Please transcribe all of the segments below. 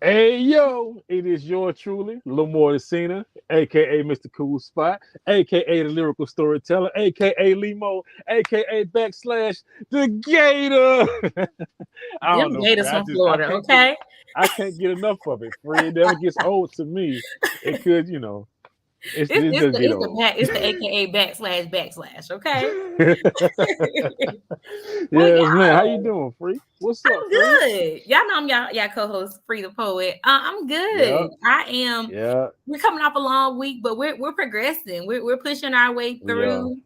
Hey yo, it is yours truly, Lamar Cena, aka Mr. Kool Spot, aka the lyrical storyteller, aka Limo, aka backslash the Gator. I don't Them know, Gators Free. from Florida, okay? I can't get enough of it, Free. It never gets old to me. It could, it does get old. It's the AKA backslash, okay? Well, Yes, man. How you y'all, doing, Free? What's up, I'm Free? good. Y'all know I'm y'all co-host, Free the Poet. I'm Yeah, good. I am. yeah, We're coming off a long week, but we're progressing. We're pushing our way we are. through.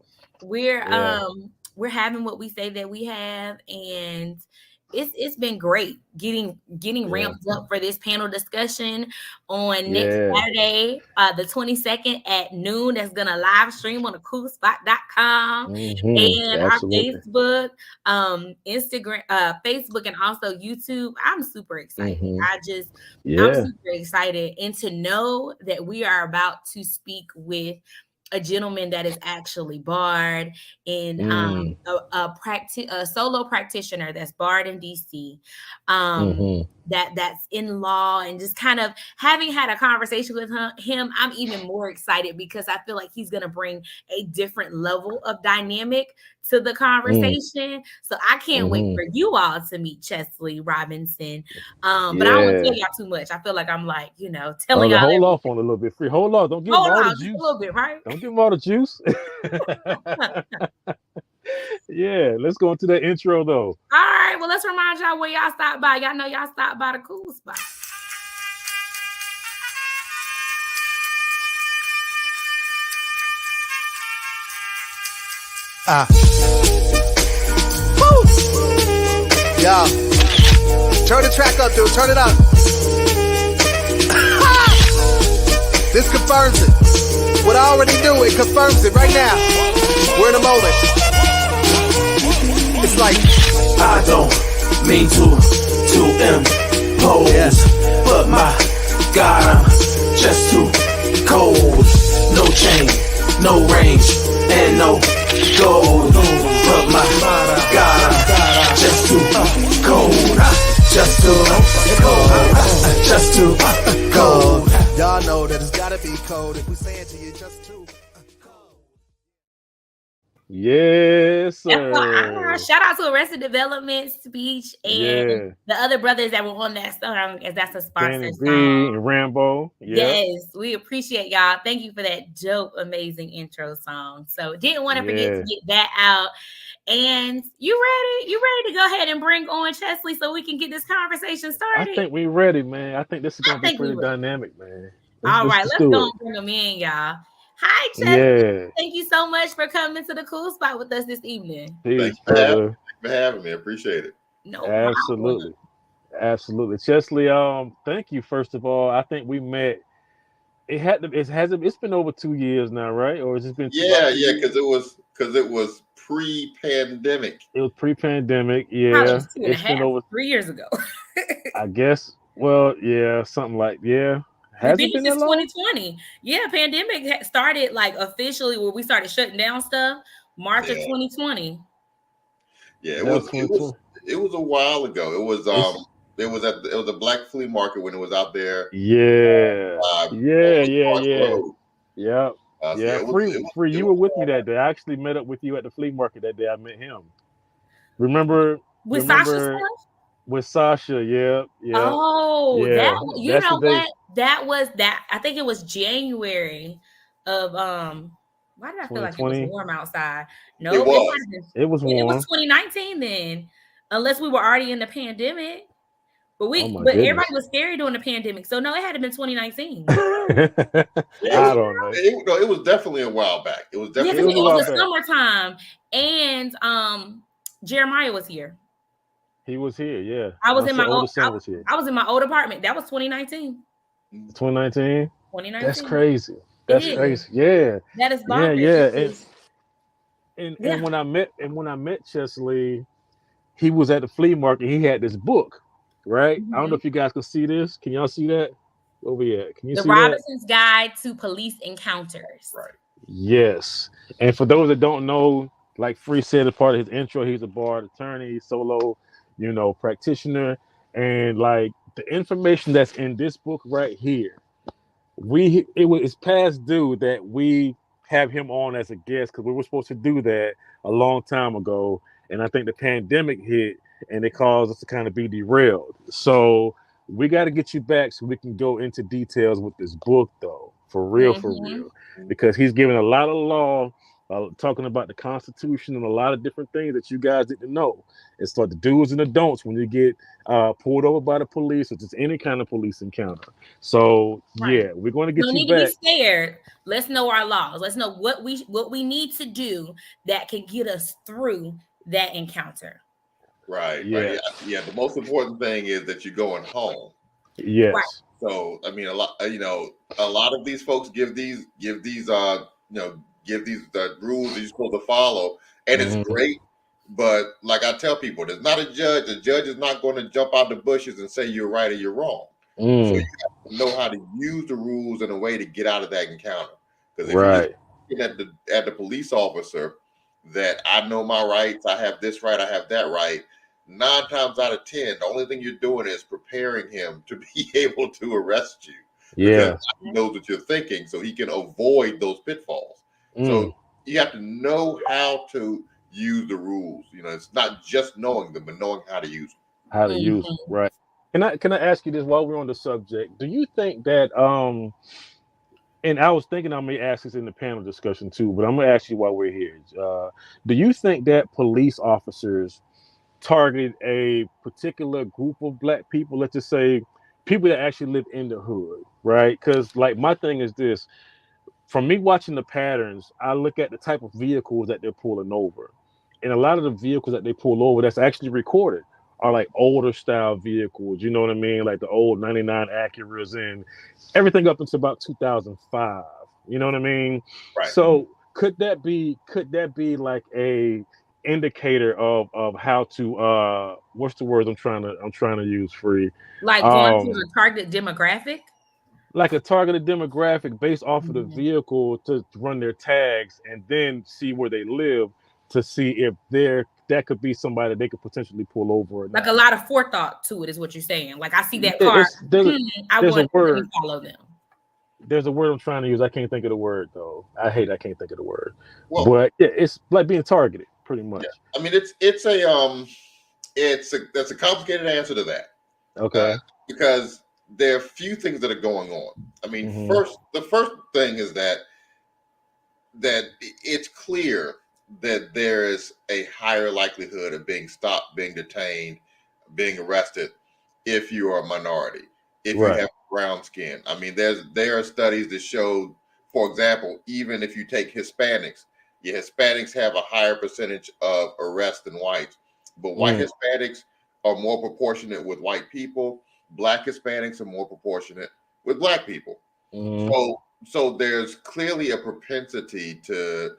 We're Yeah, we're having what we say that we have, and it's been great getting yeah, ramped up for this panel discussion on next yeah. Saturday, the 22nd at noon. That's gonna live stream on the coolspot.com and our Absolutely. Facebook, Instagram, Facebook, and also YouTube. I'm super excited. I'm Yeah, super excited, and to know that we are about to speak with a gentleman that is actually barred and mm, a solo practitioner that's barred in DC. mm-hmm. That's in law, and just kind of having had a conversation with him, I'm even more excited because I feel like he's gonna bring a different level of dynamic to the conversation. So I can't wait for you all to meet Chesseley Robinson. But I don't want to Yeah. tell y'all too much. I feel like I'm like, telling y'all Hold off everything. on a little bit, Free. Hold on. Don't give him Hold all the on, just a juice. little bit, right? Don't give him all the juice. Yeah, let's go into the intro though. All right, well, let's remind y'all where y'all stopped by. Y'all know y'all stopped by the Kool Spot. Woo! Yo, turn the track up, dude. Turn it up. This confirms it. What I already knew, it confirms it right now. We're in a moment. It's like I don't mean to impose, but my God, I'm just too cold. No chain, no range, and no gold. But my God, I'm just too cold. Just too cold. Just too cold. y'all know that it's gotta be cold if we say it to you just too. Yes, FYI, sir. shout out to Arrested Development speech and Yeah. the other brothers that were on that song, as that's a Danny sponsored B song. and Rambo. Yeah. Yes, we appreciate y'all. Thank you for that dope, amazing intro song. So didn't want to forget to get that out. And you ready? You ready to go ahead and bring on Chesseley so we can get this conversation started? I think we're ready, man. I think this is gonna be pretty ready. dynamic, man. All right, let's do go it. and bring them in, y'all. Hi, Chesseley. Yeah. Thank you so much for coming to the Kool Spot with us this evening. Peace, Thanks for having me. I appreciate it. No Absolutely. problem. Absolutely. Chesseley, thank you first of all. I think we met. It's been over 2 years now, right? Or has it been because it was pre-pandemic. It was pre-pandemic, yeah. Probably was 2 and a It's been half, over 3 years ago. I guess. Well, yeah, something like Has it been since that long? 2020? Yeah, pandemic started like officially where we started shutting down stuff March of 2020. Yeah, it was a while ago. It was it was a black flea market when it was out there. Yeah. Free. You were with me that day. I actually met up with you at the flea market that day. I met him. Remember Sasha? With Sasha, yeah. Oh, yeah. You know what? That was that. I think it was January of why did I feel like it was warm outside? No, it was warm. It was 2019 then, unless we were already in the pandemic. But everybody was scary during the pandemic, so no, it had to been 2019. I don't know. It was definitely a while back. It was definitely it was the summertime, and Jeremiah was here. He was here, yeah. I was in my older son was here. I was in my old apartment. That was 2019. 2019. 2019. That's crazy. That's crazy. Yeah. That is bonkers. Yeah. And when I met Chesseley, he was at the flea market. He had this book, right? I don't know if you guys can see this. Can y'all see that? Where we at? Can you see that? The Robinson's Guide to Police Encounters. Right. Yes. And for those that don't know, like Free said as part of his intro, he's a barred attorney, solo, practitioner. And like the information that's in this book right here, it's past due that we have him on as a guest because we were supposed to do that a long time ago, and I think the pandemic hit and it caused us to kind of be derailed. So we got to get you back so we can go into details with this book, though, for real, because he's giving a lot of law, talking about the Constitution and a lot of different things that you guys didn't know. It's like the do's and the don'ts when you get pulled over by the police or just any kind of police encounter. So yeah, we're going to get you back. Don't need to be scared. Let's know our laws. Let's know what we need to do that can get us through that encounter. Right. Yeah. The most important thing is that you're going home. Yes. Right. So I mean, a lot of these folks give these the rules that you're supposed to follow, and it's great. But like I tell people, there's not a judge. The judge is not going to jump out the bushes and say you're right or you're wrong. So you have to know how to use the rules in a way to get out of that encounter. Because if you're looking at the police officer that I know my rights, I have this right, I have that right, 9 times out of 10, the only thing you're doing is preparing him to be able to arrest you. Yeah. Because he knows what you're thinking, so he can avoid those pitfalls. So you have to know how to use the rules. You know, it's not just knowing them, but knowing how to use them. How to use them, right. Can I ask you this while we're on the subject? Do you think that and I was thinking I may ask this in the panel discussion too, but I'm gonna ask you while we're here. Do you think that police officers target a particular group of Black people? Let's just say people that actually live in the hood, right? Because like my thing is this: from me watching the patterns, I look at the type of vehicles that they're pulling over, and a lot of the vehicles that they pull over that's actually recorded are like older style vehicles, you know what I mean? Like the old 99 Acuras and everything up until about 2005. You know what I mean? Right. So could that be like a indicator of how to what's the word I'm trying to use, Free? Like going to a targeted demographic? Like a targeted demographic based off of the vehicle to run their tags and then see where they live to see if that could be somebody that they could potentially pull over. Or like not. a lot of forethought to it is what you're saying. Like I see that car, I want to follow them. There's a word I'm trying to use. I can't think of the word though. I can't think of the word. Well, but yeah, it's like being targeted, pretty much. Yeah. I mean, that's a complicated answer to that. Okay. Because there are a few things that are going on. I mean, the first thing is that it's clear that there is a higher likelihood of being stopped, being detained, being arrested if you are a minority, if you have brown skin. I mean, there are studies that show, for example, even if you take Hispanics, Hispanics have a higher percentage of arrests than whites, but white Hispanics are more proportionate with white people. Black Hispanics are more proportionate with Black people. So there's clearly a propensity to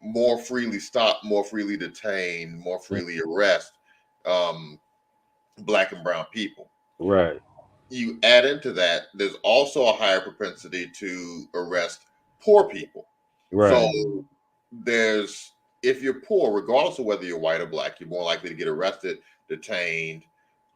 more freely stop, more freely detain, more freely arrest Black and brown people. Right. You add into that, there's also a higher propensity to arrest poor people. Right. So if you're poor, regardless of whether you're white or Black, you're more likely to get arrested, detained,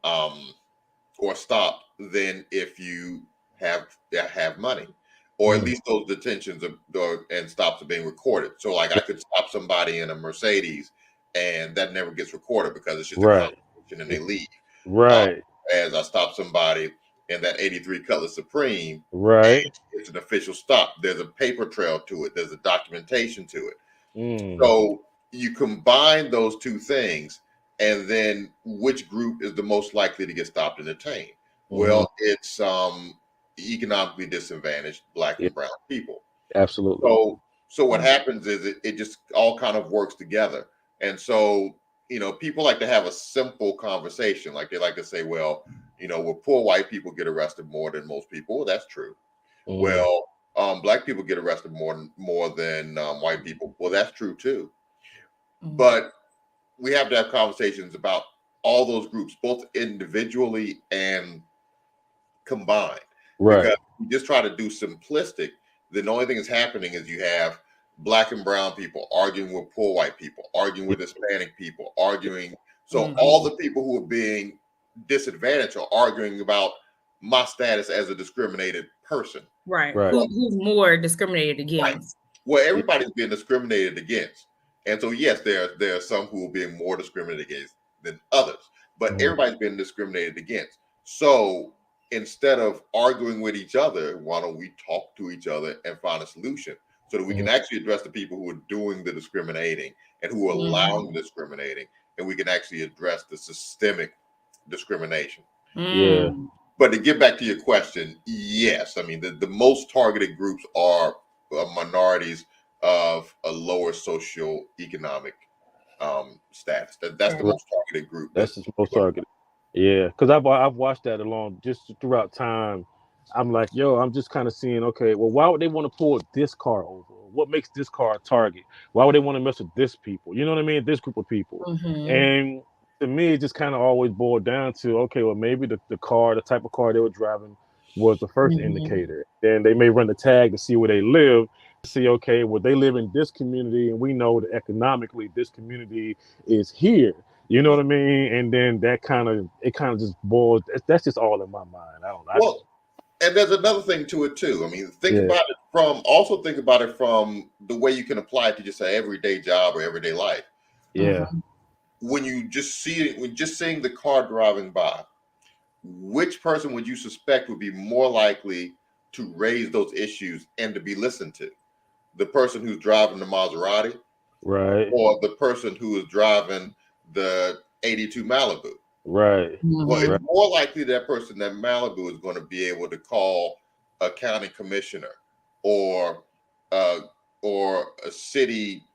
or stopped than if you have money. Or at least those detentions and stops are being recorded. So like I could stop somebody in a Mercedes and that never gets recorded because it's just a conversation and they leave. Right. As I stop somebody in that 83 Cutlass Supreme, it's an official stop. There's a paper trail to it. There's a documentation to it. So you combine those two things and then which group is the most likely to get stopped and detained? Well, it's economically disadvantaged Black and brown people. Absolutely. So what happens is it just all kind of works together. And so, people like to have a simple conversation. Like they like to say, well, poor white people get arrested more than most people. Well, that's true. Well, Black people get arrested more than white people. Well, that's true too. But we have to have conversations about all those groups, both individually and combined. Right. Because you just try to do simplistic, then the only thing that's happening is you have Black and brown people arguing with poor white people, arguing with Hispanic people, arguing. So all the people who are being disadvantaged or arguing about my status as a discriminated person. Right. Right. Who's more discriminated against? Well, everybody's being discriminated against. And so, yes, there are some who are being more discriminated against than others, but everybody's being discriminated against. So instead of arguing with each other, why don't we talk to each other and find a solution so that we can actually address the people who are doing the discriminating and who are allowing the discriminating, and we can actually address the systemic discrimination. Yeah. But to get back to your question, yes, I mean, the most targeted groups are minorities of a lower socioeconomic status. That's the most targeted group. That's the most targeted. Yeah, because I've watched that along just throughout time. I'm like, yo, I'm just kind of seeing, okay, well, why would they want to pull this car over? What makes this car a target? Why would they want to mess with this people? You know what I mean? This group of people. And to me, it just kind of always boiled down to, okay, well, maybe the type of car they were driving was the first indicator. Then they may run the tag to see where they live, see, okay, well, they live in this community, and we know that economically this community is here. You know what I mean? And then it kind of just boils. That's just all in my mind. And there's another thing to it too. I mean, think about it from the way you can apply it to just an everyday job or everyday life. Yeah. When you just seeing the car driving by, which person would you suspect would be more likely to raise those issues and to be listened to? The person who's driving the Maserati, right, or the person who is driving the 82 Malibu? Right. Well, it's more likely that person, that Malibu, is going to be able to call a county commissioner or a city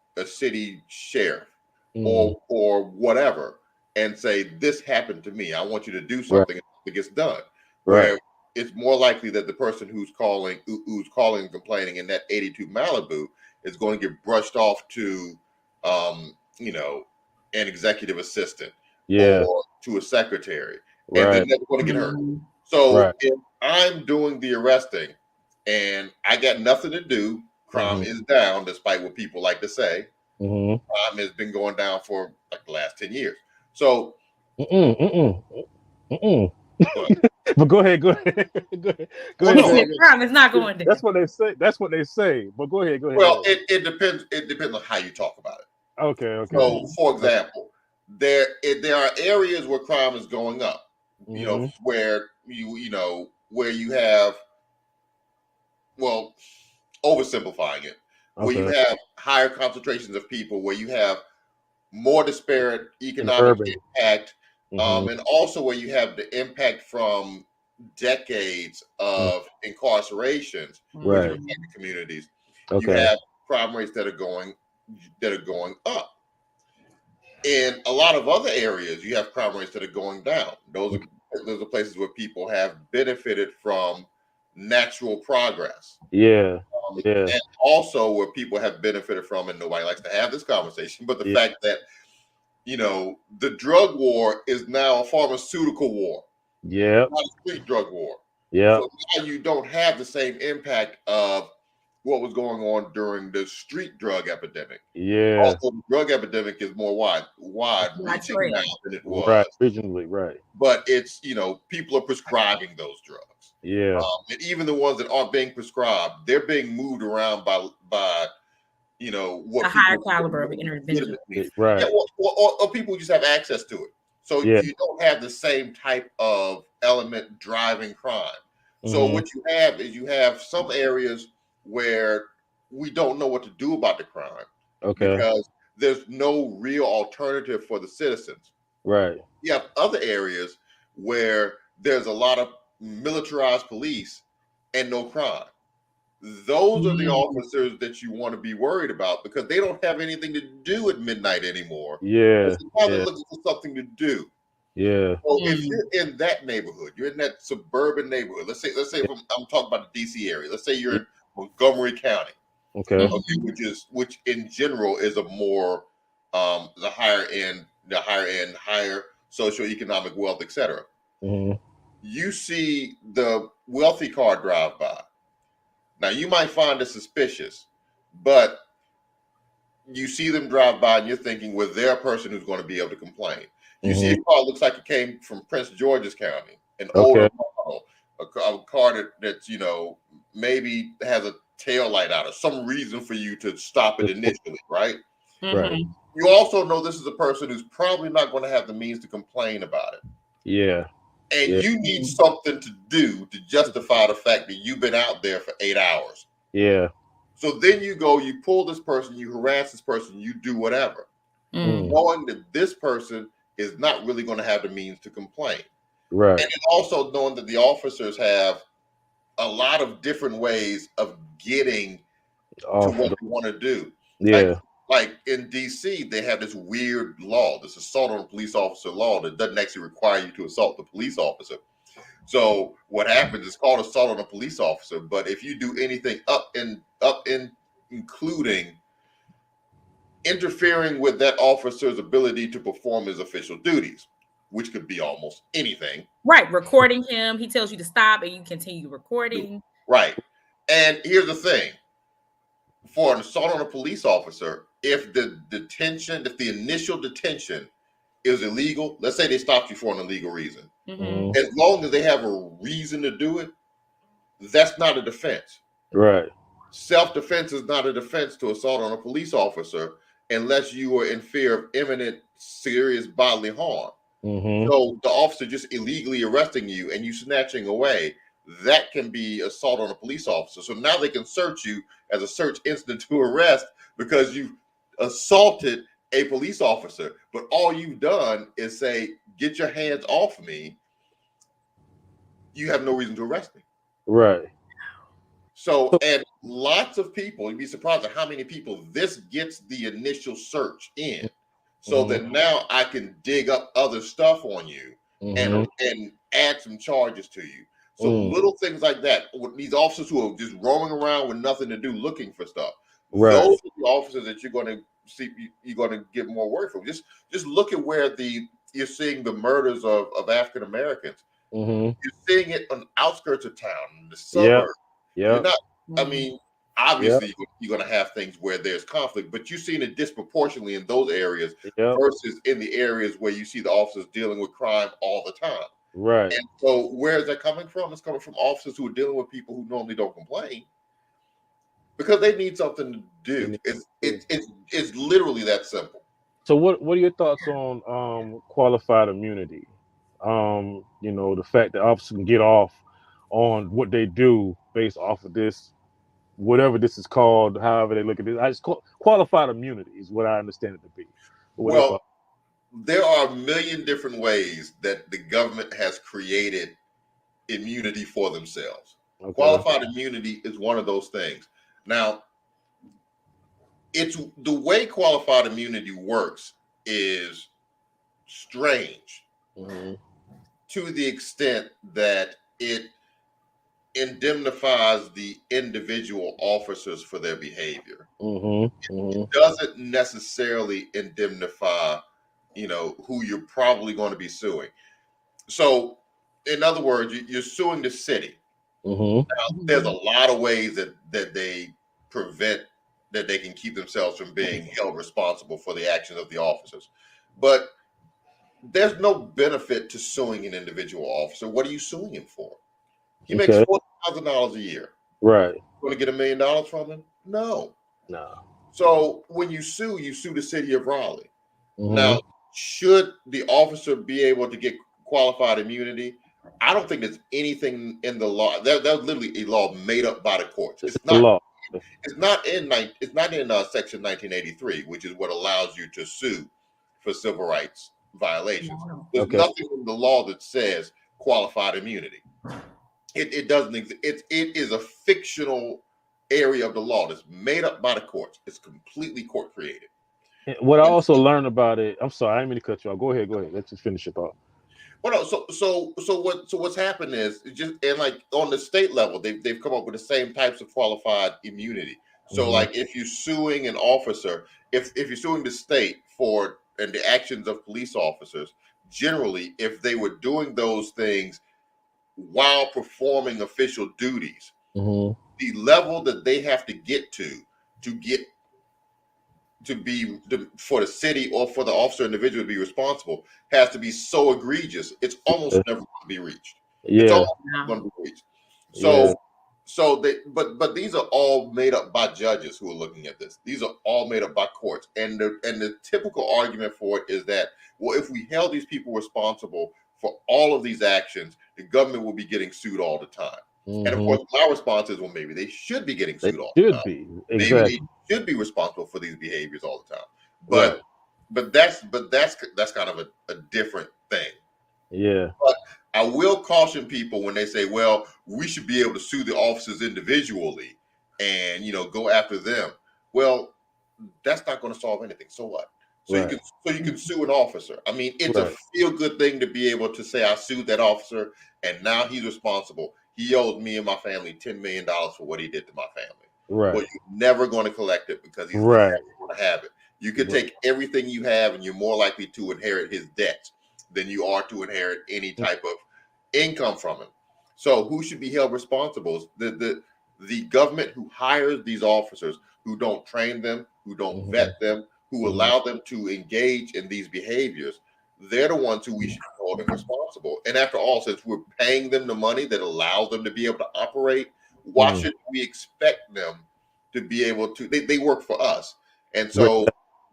sheriff or whatever, and say, this happened to me. I want you to do something that gets done. Right. Where it's more likely that the person who's calling and complaining in that 82 Malibu is going to get brushed off to an executive assistant, or to a secretary, and they're never going to get hurt. So if I'm doing the arresting and I got nothing to do, crime is down, despite what people like to say. Crime has been going down for like the last 10 years. So but go ahead. Crime is not going down. That's what they say. But go ahead. Well, it depends. It depends on how you talk about it. Okay. So, for example, there are areas where crime is going up. Where you have, well, oversimplifying it, where you have higher concentrations of people, where you have more disparate economic impact, and also where you have the impact from decades of incarcerations within communities. You have crime rates that are going up. In a lot of other areas, you have crime rates that are going down. Those are places where people have benefited from natural progress. And also where people have benefited from, and nobody likes to have this conversation, but the fact that the drug war is now a pharmaceutical war. Not a street drug war. So now you don't have the same impact of what was going on during the street drug epidemic. Also, the drug epidemic is more wide reaching now than it was. Regionally, But it's, people are prescribing those drugs. And even the ones that aren't being prescribed, they're being moved around by what a higher caliber of intervention. Or people who just have access to it. So you don't have the same type of element driving crime. So what you have is some areas where we don't know what to do about the crime. Because there's no real alternative for the citizens. You have other areas where there's a lot of militarized police and no crime. Those are the officers that you want to be worried about, because they don't have anything to do at midnight anymore. They're looking for something to do. So if you're in that neighborhood, you're in that suburban neighborhood. Let's say if I'm talking about the DC area. Let's say you're in Montgomery County. Which in general is a more the higher end, higher socioeconomic wealth, etc. You see the wealthy car drive by. Now you might find it suspicious, but you see them drive by and you're thinking, well, they're a person who's going to be able to complain. You see a car looks like it came from Prince George's County, an older model, a car that's maybe has a tail light out or some reason for you to stop it initially, right? Right. You also know this is a person who's probably not going to have the means to complain about it. Yeah. And you need something to do to justify the fact that you've been out there for 8 hours. Yeah. So then you pull this person, you harass this person, you do whatever, knowing that this person is not really going to have the means to complain. Right. And then also knowing that the officers have a lot of different ways of getting to what they want to do. Yeah. Like in DC, they have this weird law, this assault on a police officer law that doesn't actually require you to assault the police officer. So what happens is called assault on a police officer, but if you do anything up in including interfering with that officer's ability to perform his official duties, which could be almost anything. Right. Recording him. He tells you to stop and you continue recording. Right. And here's the thing. For an assault on a police officer, if the initial detention is illegal, let's say they stopped you for an illegal reason. As long as they have a reason to do it, that's not a defense. Right. Self-defense is not a defense to assault on a police officer unless you are in fear of imminent serious bodily harm. So the officer just illegally arresting you and you snatching away, that can be assault on a police officer. So now they can search you as a search incident to arrest because you assaulted a police officer, but all you've done is say, get your hands off me. You have no reason to arrest me. Right. So, and lots of people, you'd be surprised at how many people this gets the initial search in. So that now I can dig up other stuff on you and add some charges to you. So little things like that, with these officers who are just roaming around with nothing to do looking for stuff. Right. Those are the officers that you're going to see, you're going to get more work from. Just look at where you're seeing the murders of African Americans. You're seeing it on the outskirts of town, in the suburbs. You're not, I mean, obviously you're going to have things where there's conflict, but you're seeing it disproportionately in those areas versus in the areas where you see the officers dealing with crime all the time. Right. And so where is that coming from? It's coming from officers who are dealing with people who normally don't complain because they need something to do. It's literally that simple. So what are your thoughts on qualified immunity? The fact that officers can get off on what they do based off of this, whatever this is called, however they look at it. I just qualified immunity is what I understand it to be. Well, there are a million different ways that the government has created immunity for themselves. Okay. Qualified immunity is one of those things. Now, it's the way qualified immunity works is strange to the extent that it indemnifies the individual officers for their behavior. It doesn't necessarily indemnify, who you're probably going to be suing. So, in other words, you're suing the city. Now, there's a lot of ways that they prevent that they can keep themselves from being held responsible for the actions of the officers. But there's no benefit to suing an individual officer. What are you suing him for? He makes $40,000 a year. Right. You want to get $1 million from him? No. So when you sue the city of Raleigh. Now, should the officer be able to get qualified immunity? I don't think there's anything in the law. That's literally a law made up by the courts. It's not law. It's not in Section 1983, which is what allows you to sue for civil rights violations. There's nothing in the law that says qualified immunity. It doesn't exist. It is a fictional area of the law that's made up by the courts. It's completely court created. What I also learned about it, I'm sorry, I didn't mean to cut you off. Go ahead. Let's just finish your thought. Well, no, what's happened is like on the state level, they've come up with the same types of qualified immunity. So like if you're suing an officer, if you're suing the state for the actions of police officers, generally, if they were doing those things while performing official duties, the level that they have to get for the city or for the officer individual to be responsible has to be so egregious. It's almost never going to be reached. It's almost never going to be reached. But these are all made up by judges who are looking at this. These are all made up by courts, and the typical argument for it is that, well, if we held these people responsible for all of these actions, the government will be getting sued all the time. And of course, my response is, well, maybe they should be getting sued all the time. Maybe they should be responsible for these behaviors all the time. But that's kind of a different thing. Yeah. But I will caution people when they say, well, we should be able to sue the officers individually and, go after them. Well, that's not going to solve anything. So what? So you can sue an officer. I mean, it's a feel-good thing to be able to say, I sued that officer and now he's responsible. He owes me and my family $10 million for what he did to my family. Right. But you're never going to collect it because he's never going to have it. You can take everything you have and you're more likely to inherit his debts than you are to inherit any type of income from him. So who should be held responsible? The government who hires these officers, who don't train them, who don't vet them, who allow them to engage in these behaviors. They're the ones who we should hold them responsible. And after all, since we're paying them the money that allows them to be able to operate, why should we expect them to be able to? They work for us. And so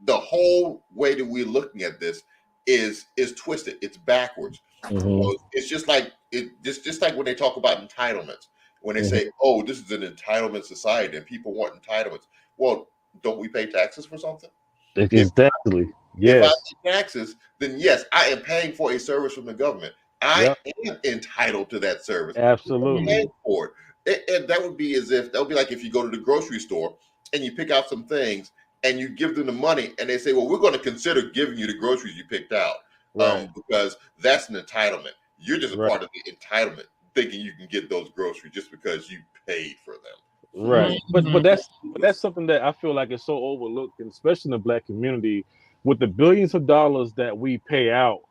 the whole way that we're looking at this is twisted. It's backwards. So it's just like like when they talk about entitlements, when they say, oh, this is an entitlement society and people want entitlements. Well, don't we pay taxes for something? Exactly. Yes. If I pay taxes, then yes, I am paying for a service from the government. I am entitled to that service. Absolutely. I'm paying for it. And that would be like if you go to the grocery store and you pick out some things and you give them the money and they say, well, we're going to consider giving you the groceries you picked out because that's an entitlement. You're just a part of the entitlement, thinking you can get those groceries just because you paid for them. Right. But that's something that I feel like is so overlooked, and especially in the Black community, with the billions of dollars that we pay out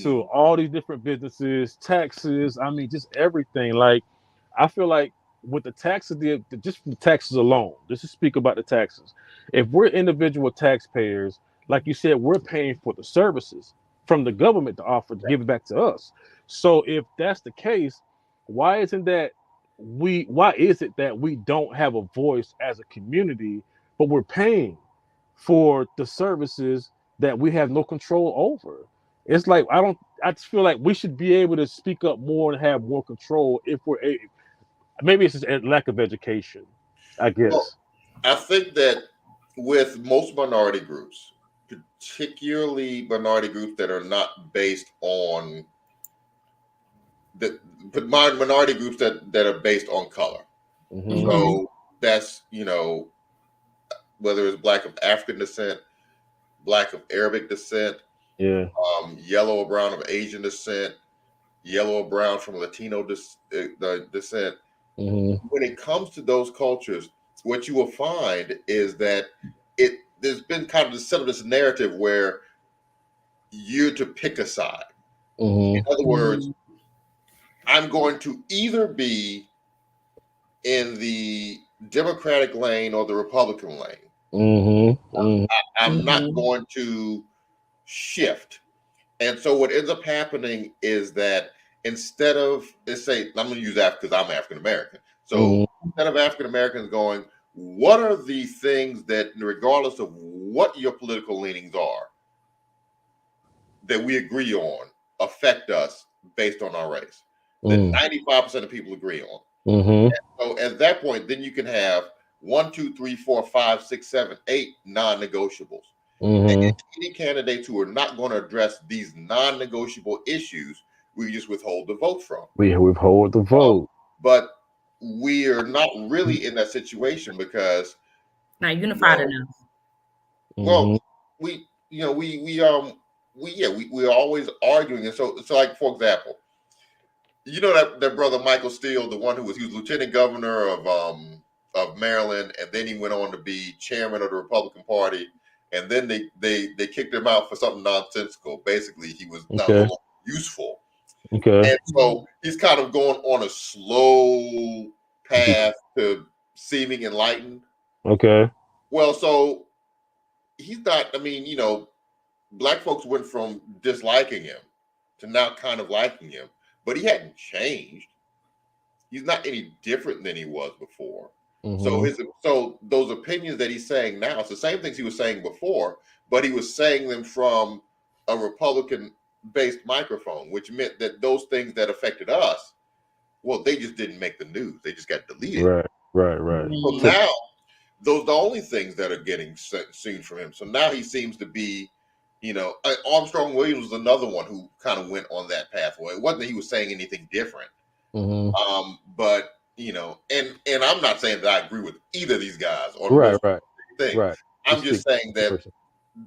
to all these different businesses, taxes, I mean, just everything. Like, I feel like with the taxes, just the taxes alone, just to speak about the taxes, if we're individual taxpayers, like you said, we're paying for the services from the government to offer to give it back to us. So if that's the case, why is it that we don't have a voice as a community, but we're paying for the services that we have no control over? It's like I just feel like we should be able to speak up more and have more control if we're able. Maybe it's just a lack of education, I guess. Well, I think that with most minority groups, particularly minority groups that are not based on minority groups that are based on color. So that's, whether it's Black of African descent, Black of Arabic descent, yellow or brown of Asian descent, yellow or brown from Latino descent. When it comes to those cultures, what you will find is that there's been kind of set up this narrative where you're to pick a side. In other words, I'm going to either be in the Democratic lane or the Republican lane. I'm not going to shift. And so what ends up happening is that instead of, let's say, I'm going to use that because I'm African American. So instead of African Americans going, what are the things that, regardless of what your political leanings are, that we agree on, affect us based on our race, that 95% of people agree on. And so at that point, then you can have 1, 2, 3, 4, 5, 6, 7, 8 non-negotiables. And any candidates who are not going to address these non-negotiable issues, we just withhold the vote from. We withhold the vote. But we are not really in that situation because not unified enough. Well, we're always arguing, and so like, for example, that brother Michael Steele, the one he was lieutenant governor of Maryland, and then he went on to be chairman of the Republican Party, and then they kicked him out for something nonsensical. Basically, he was not useful. And so he's kind of going on a slow path to seeming enlightened. Well, so he's not. I mean, black folks went from disliking him to now kind of liking him, but he hadn't changed. He's not any different than he was before. So those opinions that he's saying now, it's the same things he was saying before, but he was saying them from a Republican-based microphone, which meant that those things that affected us, well, they just didn't make the news. They just got deleted. Right. So now, those are the only things that are getting seen from him. So now he seems to be, Armstrong Williams was another one who kind of went on that pathway. It wasn't that he was saying anything different. But and I'm not saying that I agree with either of these guys or right. I'm just saying that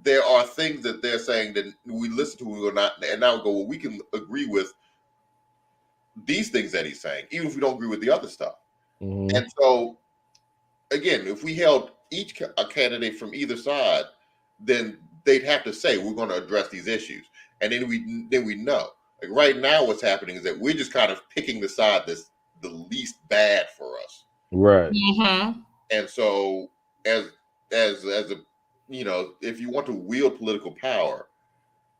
there are things that they're saying that we listen to or not, and now go, well, we can agree with these things that he's saying, even if we don't agree with the other stuff. And so, again, if we held a candidate from either side, then they'd have to say we're going to address these issues, and then we know. Like right now, what's happening is that we're just kind of picking the side that's the least bad for us, right? And so, as a if you want to wield political power,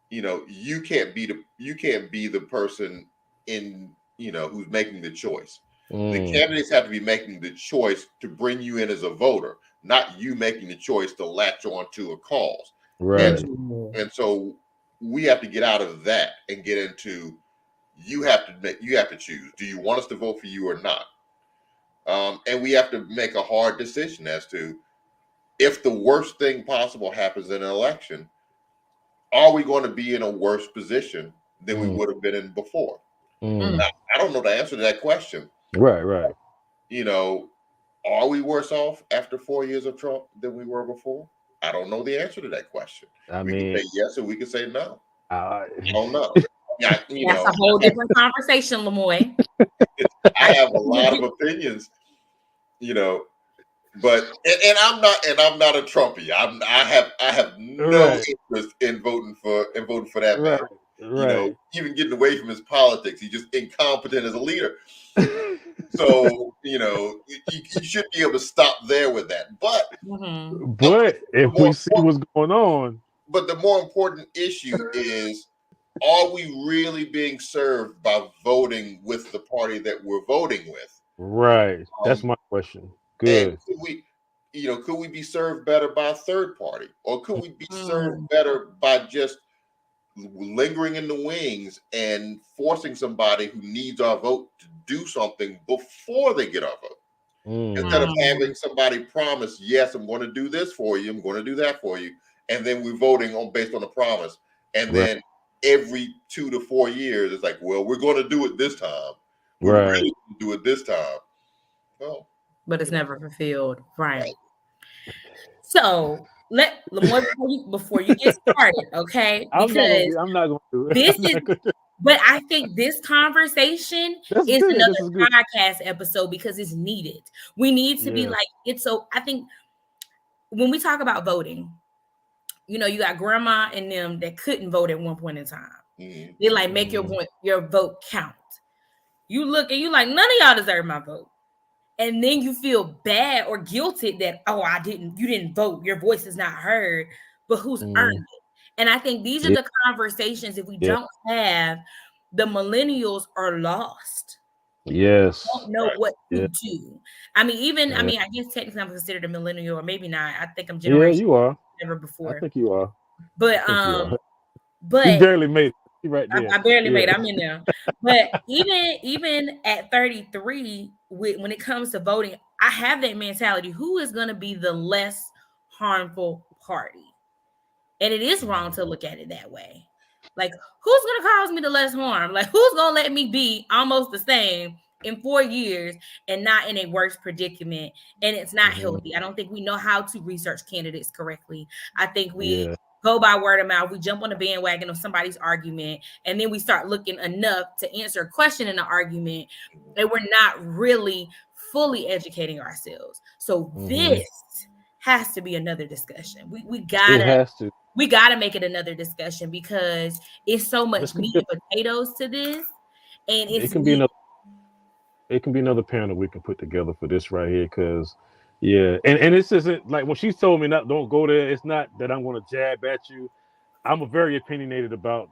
you can't be the person in who's making the choice. The candidates have to be making the choice to bring you in as a voter, not you making the choice to latch on to a cause. Right. And so we have to get out of that and get into you have to choose. Do you want us to vote for you or not? And we have to make a hard decision as to if the worst thing possible happens in an election, are we going to be in a worse position than we would have been in before? Now, I don't know the answer to that question. Right. Are we worse off after 4 years of Trump than we were before? I don't know the answer to that question. We can say yes or we can say no. I don't know. That's a whole different conversation, Lamoy. I have a lot of opinions, but and I'm not a Trumpy. I have no interest in voting for that man. Right. Even getting away from his politics, he's just incompetent as a leader. So you should be able to stop there with that. But if we see what's going on, but the more important issue is, are we really being served by voting with the party that we're voting with? Right. That's my question. Good. Could we be served better by a third party, or could we be served better by just lingering in the wings and forcing somebody who needs our vote to do something before they get our vote? Instead of having somebody promise, yes, I'm going to do this for you, I'm going to do that for you, and then we're voting based on the promise, and then every 2 to 4 years it's like, well, we're going to do it this time. We're really going to do it this time. Oh. But it's never fulfilled. Right. So let Lamoy before you get started, okay? Because I'm not going to do it. But I think this conversation is another podcast episode because it's needed. We need to be like it. So I think when we talk about voting, you got grandma and them that couldn't vote at one point in time. They like make your vote count. You look and you like, none of y'all deserve my vote. And then you feel bad or guilted that, you didn't vote. Your voice is not heard, but who's earned it? And I think these are the conversations, if we don't have, the millennials are lost. Yes. Don't know what to do. I mean, I guess technically I'm considered a millennial, or maybe not. I think I'm generation. Yeah, you are. Never before. I think you are. But you barely made it. Right there. I barely made it. I'm in there. But even at 33, when it comes to voting, I have that mentality. Who is going to be the less harmful party? And it is wrong to look at it that way. Like, who's going to cause me the less harm? Like, who's going to let me be almost the same in 4 years and not in a worse predicament? And it's not healthy. I don't think we know how to research candidates correctly. I think we go by word of mouth. We jump on the bandwagon of somebody's argument, and then we start looking enough to answer a question in the argument, and we're not really fully educating ourselves. So this has to be another discussion. We gotta make it another discussion because it's so much meat and potatoes to this, and it can be another panel we can put together for this right here, because Yeah, and this isn't like when she told me not don't go there. It's not that I'm going to jab at you. I'm a very opinionated about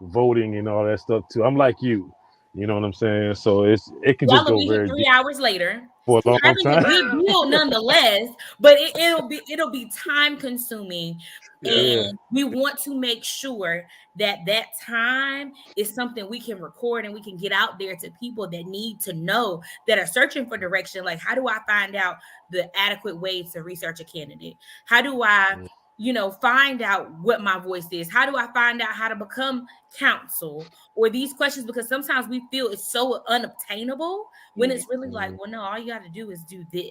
voting and all that stuff too. I'm like you. You know what I'm saying? So it can just Y'all will go be here very 3 deep hours later. for a Still long having a time. good deal nonetheless, but it'll be time consuming. Yeah. And we want to make sure that time is something we can record and we can get out there to people that need to know, that are searching for direction. Like, how do I find out the adequate way to research a candidate? How do I find out what my voice is? How do I find out how to become counsel, or these questions? Because sometimes we feel it's so unobtainable when it's really like, well, no, all you got to do is do this.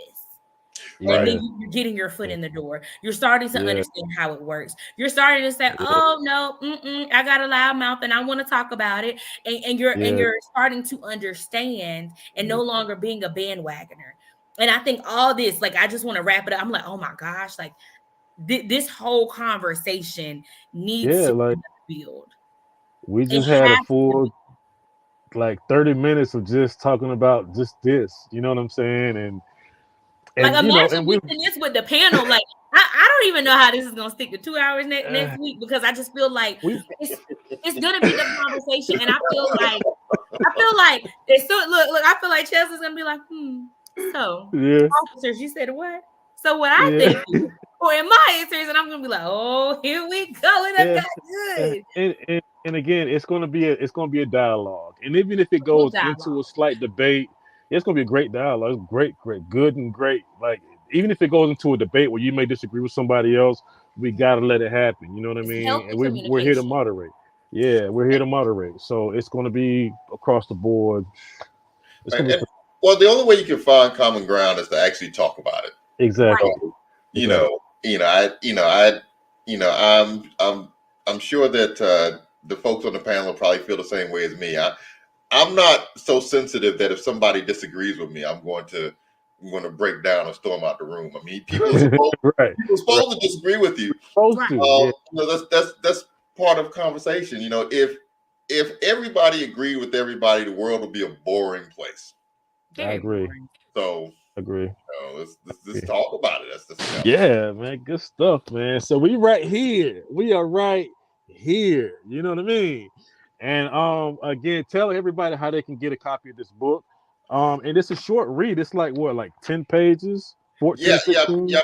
Yeah. And then you're getting your foot in the door. You're starting to understand how it works. You're starting to say, oh, no, I got a loud mouth and I want to talk about it. And you're starting to understand and no longer being a bandwagoner. And I think all this, like, I just want to wrap it up. I'm like, oh my gosh, like this whole conversation needs to build. We just had a full 30 minutes of just talking about just this. You know what I'm saying? And like, imagine mixing this with the panel. Like, I don't even know how this is gonna stick to 2 hours next week, because I just feel like it's gonna be the conversation, and I feel like it's so look. I feel like Chesley's gonna be like, so officers, you said what? So what I think, or in my answers, and I'm gonna be like, oh, here we go, and that good. And again, it's gonna be a dialogue, and even if it goes into a slight debate, it's gonna be a great dialogue. It's great, good and great. Like, even if it goes into a debate where you may disagree with somebody else, we gotta let it happen. You know what I mean? And we're here to moderate. Yeah, we're here to moderate. So it's gonna be across the board. Well, the only way you can find common ground is to actually talk about it. Exactly. So, I'm sure that the folks on the panel probably feel the same way as me. I'm not so sensitive that if somebody disagrees with me, I'm going to break down and storm out the room. I mean, people are supposed to disagree with you. That's part of conversation. If everybody agreed with everybody, the world would be a boring place. I agree. So agree. Let's talk about it. Man, good stuff, man. So we right here. We are right here. You know what I mean? And again, tell everybody how they can get a copy of this book. And it's a short read. It's like 10 pages, 14, 15?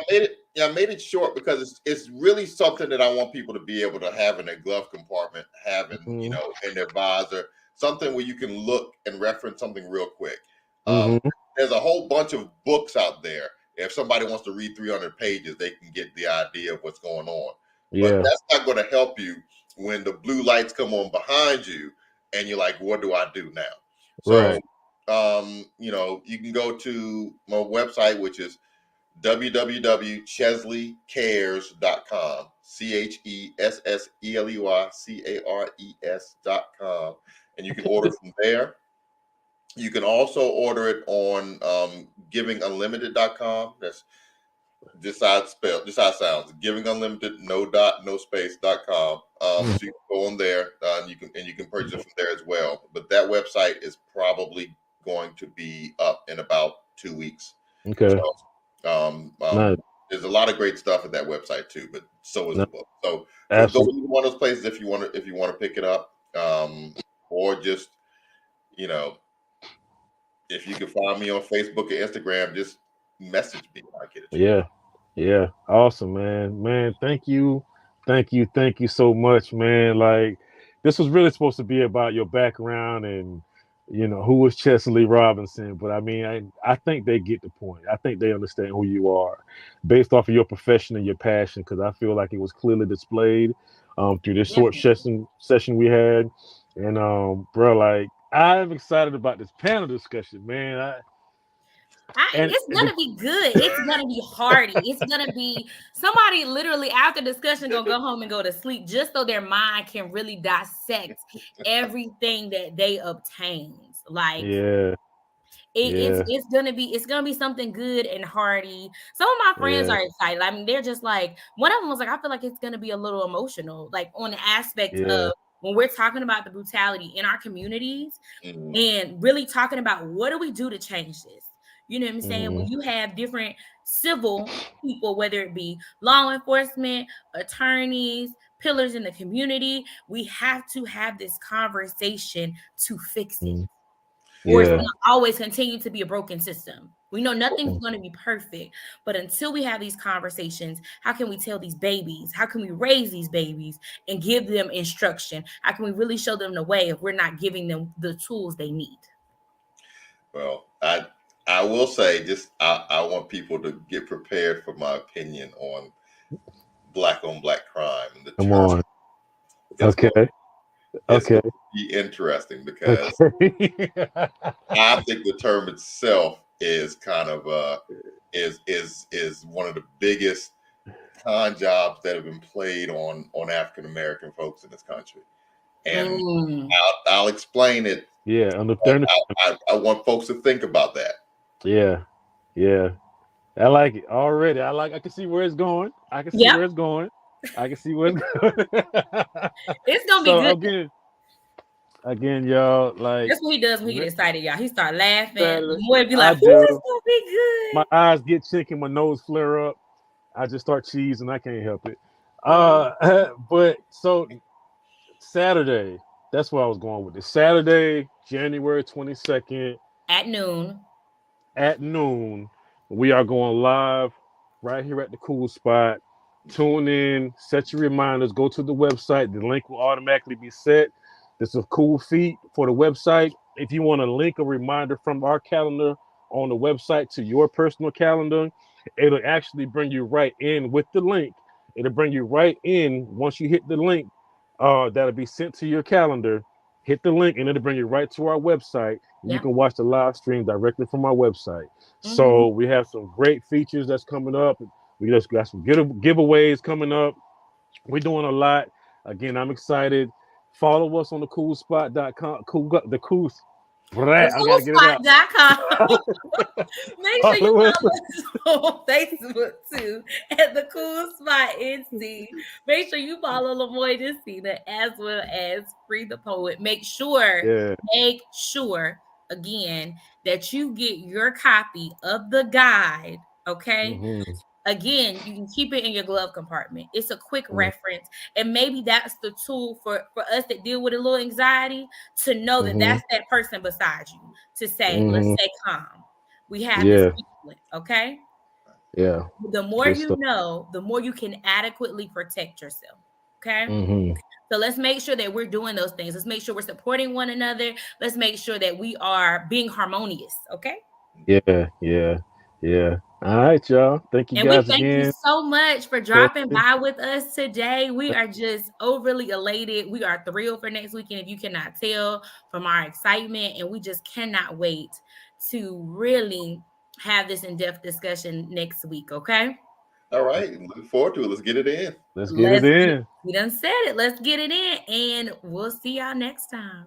I made it short because it's really something that I want people to be able to have in their glove compartment, having in their visor, something where you can look and reference something real quick. There's a whole bunch of books out there. If somebody wants to read 300 pages, they can get the idea of what's going on. But that's not going to help you when the blue lights come on behind you and you're like, what do I do now? So, you can go to my website, which is www.cheseleycares.com, CHESSELEYCARES.com, and you can order from there. You can also order it on givingunlimited.com. That's just how it sounds. Giving Unlimited, no dot, no space.com. So you can go on there and you can purchase it from there as well. But that website is probably going to be up in about 2 weeks. Okay. So, there's a lot of great stuff at that website too, but so is the book. So go to one of those places if you want to pick it up, or just if you can find me on Facebook or Instagram, just message me. I'll get it to you. Yeah. Awesome, man. Thank you so much, man. Like, this was really supposed to be about your background and who was Chesseley Robinson, but I mean, I think they get the point. I think they understand who you are based off of your profession and your passion, because I feel like it was clearly displayed through this short session we had. And bro, like, I'm excited about this panel discussion, man. It's gonna be good. It's gonna be hearty. It's gonna be somebody literally after discussion gonna go home and go to sleep just so their mind can really dissect everything that they obtained. Like, it's gonna be something good and hearty. Some of my friends are excited. I mean, they're just like, one of them was like, I feel like it's gonna be a little emotional, like on the aspect of when we're talking about the brutality in our communities and really talking about what do we do to change this. You know what I'm saying? When you have different civil people, whether it be law enforcement, attorneys, pillars in the community, we have to have this conversation to fix it. Or it's going to always continue to be a broken system. We know nothing's going to be perfect, but until we have these conversations, how can we tell these babies? How can we raise these babies and give them instruction? How can we really show them the way if we're not giving them the tools they need? Well, I will say, just I want people to get prepared for my opinion on black on black crime. And the Come on. Okay. It's going to be interesting because I think the term itself is kind of is one of the biggest con jobs that have been played on African American folks in this country, and I'll explain it. Yeah, I want folks to think about that. Yeah, I like it already. I can see where it's going. I can see where it's going. It's gonna be good. Again, y'all, like that's what he does when he get excited, y'all. He start laughing. The more be like, it's gonna be good. My eyes get chicky, my nose flare up. I just start cheesing. I can't help it. But so Saturday, that's where I was going with this. Saturday, January 22nd at noon, we are going live right here at the Kool Spot. Tune in, set your reminders, go to the website. The link will automatically be set. This is a cool feat for the website. If you want to link a reminder from our calendar on the website to your personal calendar, it'll actually bring you right in with the link. It'll bring you right in once you hit the link that'll be sent to your calendar. Hit the link and it'll bring you right to our website. You can watch the live stream directly from our website. So we have some great features that's coming up. We just got some giveaways coming up. We're doing a lot. Again, I'm excited. Follow us on the coolspot.com. Coolspot.com. Make sure you follow us on Facebook too at the Kool Spot NC. Make sure you follow Lamoy Decina as well as Free the Poet. Make sure again that you get your copy of the guide. Okay. Again, you can keep it in your glove compartment. It's a quick reference. And maybe that's the tool for us that deal with a little anxiety to know that that's that person beside you to say, let's stay calm. We have this people, okay? Yeah. The more you know, the more you can adequately protect yourself, okay? So let's make sure that we're doing those things. Let's make sure we're supporting one another. Let's make sure that we are being harmonious, okay? Yeah. All right, y'all. Thank you guys again. Thank you so much for dropping by with us today. We are just overly elated. We are thrilled for next weekend, if you cannot tell from our excitement. And we just cannot wait to really have this in-depth discussion next week, okay? All right. Looking forward to it. Let's get it in. We done said it. Let's get it in. And we'll see y'all next time.